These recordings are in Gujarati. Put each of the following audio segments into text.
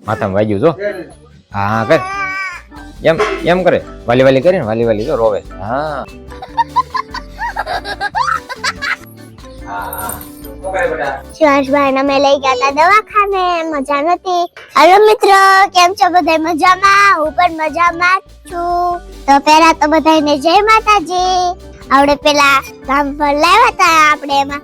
માથામાં વાગ્યું જો. હા કર એમ એમ કરે વાલી વાલી કરીને વાલી વાલી જો રોવે. હા શિવાંશભાઈ અમે લઈ ગયા હતા દવાખાને, મજા નથી. હાલો મિત્રો, કેમ છો બધા? મજામાં? હું પણ મજામાં છું. તો પહેલા તો બધાને જય માતાજી. આપણે પેલા રામફળ લાવ્યા હતા, આપણે એમાં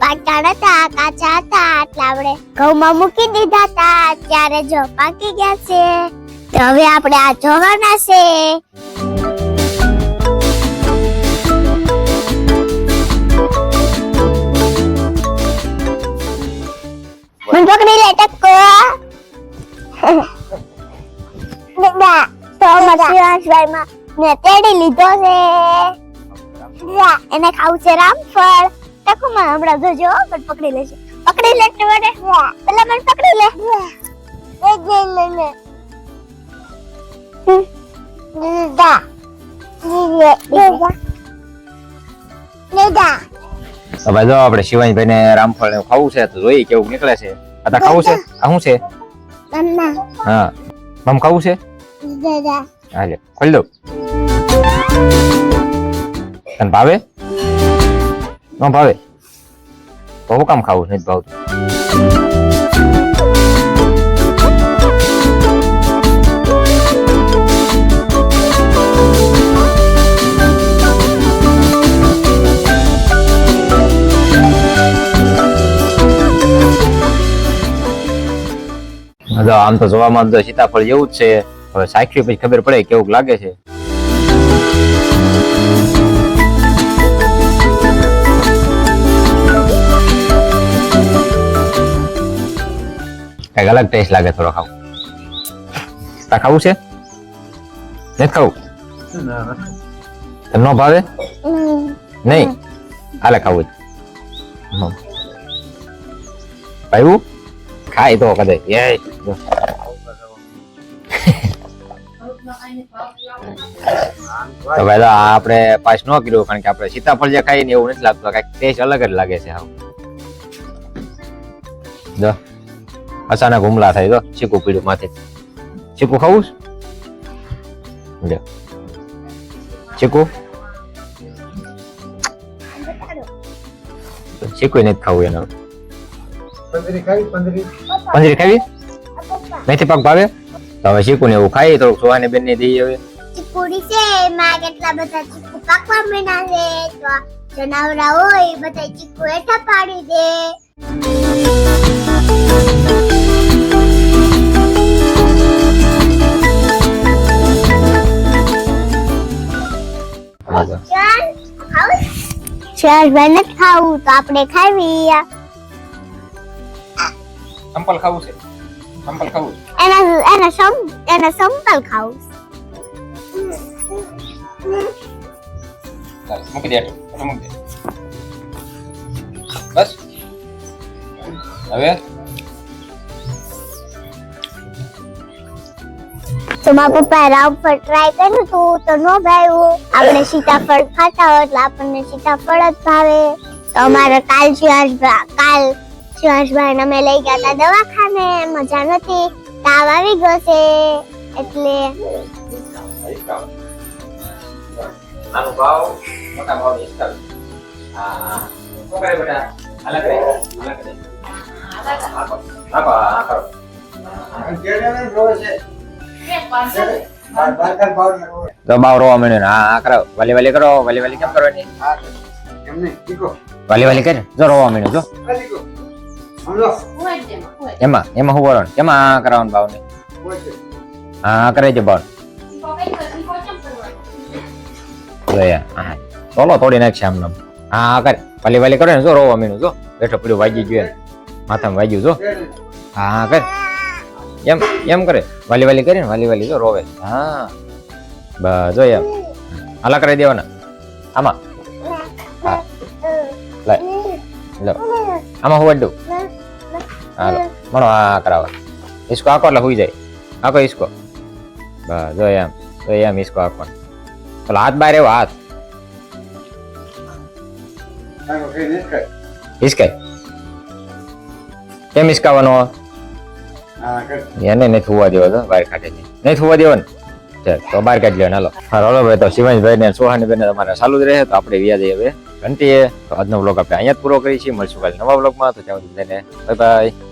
પાકા હતા, કાચા હતા, એટલે આપણે ઘઉંમાં મૂકી દીધા હતા. ત્યારે જો પાકી ગયા છે. તો હવે આપણે આ જોવાના છે. મને પકડી લે ટક્કો. દાદા તો શિવાંશભાઈ માં મેં તેડી લીધો છે. એને ખાવું છે રામફળ. ટક્કો માં હમણાં જોજો પણ પકડી લેશે. પકડી લે તો મને પેલા મને પકડી લે. હવે જો આપણે શિવાંશભાઈ ને રામફળ ને ખાવું છે તો જોઈએ કેવું નીકળે છે. આ ખાવું છે? આ શું છે? હા મમ ખાવું છે? હાલે ખોલી દઉં. તને ભાવે? ન ભાવે તો હું કામ ખાવું? નથી ભાવતું. આમ તો જોવામાં તો સીતાફળ જેવું જ છે. હવે સાક્ષી પછી ખબર પડે કેવું લાગે છે. કઈક અલગ ટેસ્ટ લાગે થોડો. ખાવું ખાવું છે? નથી ખાવું? ન ભાવે? નહીં હાલે ખાવું જ. ભાઈ ખાય તો કદાચ તો ભાઈ આપણે પાસ ન કર્યું કારણ કે આપણે સીતાફળ જે ખાઈ ને એવું નથી લાગતું. કઈક ટેસ્ટ અલગ જ લાગે છે. જો અચાનક હુમલા થાય. તો ચીકુ પીડ્યું માથે. ચીકુ ખાવું? ચીકુ ચીકુ નથી ખાવું એને. પંદરી ખાવી? મેથી પાક ભાવે? તો હવે ચીકુ ને એવું ખાઈ થોડુંક સોહાની બેન ને દઈએ. હવે ચીકુડી છે માં કેટલા બધા ચીકુ પાકવા માંડ્યા છે. તો જનાવરા હોય બધા ચીકુ હેઠા પાડી દે. શિવાંશભાઈ નથી ખાવું તો આપણે ખાવી. સંપલ ખાવું છે? સંપલ ખાવું? એને સંપલ ખાવું. મૂકી દે મૂકી દે બસ. હવે તો મારા પપ્પાએ રામફળ ટ્રાય કર્યું હતું તો ન ભાવ્યું. આપણે સીતાફળ ખાતા હોય એટલે આપણને સીતાફળ જ ભાવે. તો અમારે કાલ શિવાંશભાઈ અમે લઈ ગયા હતા દવાખાને, મજા નથી. તાવ આવી ગયો છે એટલે નાનો ભાવ મોટા ભાવ ની સ્ટાઇલ. હા શું કરે બેટા? હાલા કરે હાલા કરે હા કરો. કેડે રોવે છે તો બાવ રોવા માંડે ને. હા કરો વાલી વાલી કરો. વાલી વાલી કેમ કરવાની? એમને ઠીકો વાલી વાલી કરે જો રોવા માંડે. જો એમાં હું બોલો કેમાં કરાવવાનું ભાવ ને? હા કરે છે ભાવ. ચોલો તોડી નાખશે આમ નામ. હા કરે વાલી વાલી કરે ને જો રોવા મીનું. જો બેઠો પડ્યું વાગી ગયું માથામાં વાગ્યું. જો હા કર એમ એમ કરે વાલી વાલી કરીને વાલી વાલી જો રોવે. હા બસ જો એમ હાલા કરી દેવાના આમાં. હા લાય લો આમાં હું દઉં. હાલો મણો આ કરાવવા. ઈસકો આખો એટલે હુઈ જાય. આખો ઈસકો બસ જો એમ. તો એમ ઈસકો આખો. પેલા હાથ બહાર એવો હાથ હિસકાય કેમ હિસકાવાનો? એને નહીં થવા દેવો તો બહાર કાઢે નહીં થવા દેવાનું ચાલ તો બહાર કાઢી લેવાનું હાલો હાલો ભાઈ તો શિવાંશભાઈ ને સોહાની બેન તમારે ચાલુ જ રહે તો આપણે વ્યાજ હવે ઘંટીએ તો આજનો બ્લોગ આપણે અહીંયા જ પૂરો કરી છીએ મળશું કાલે નવા બ્લોગમાં તો ત્યાં સુધી બાય બાય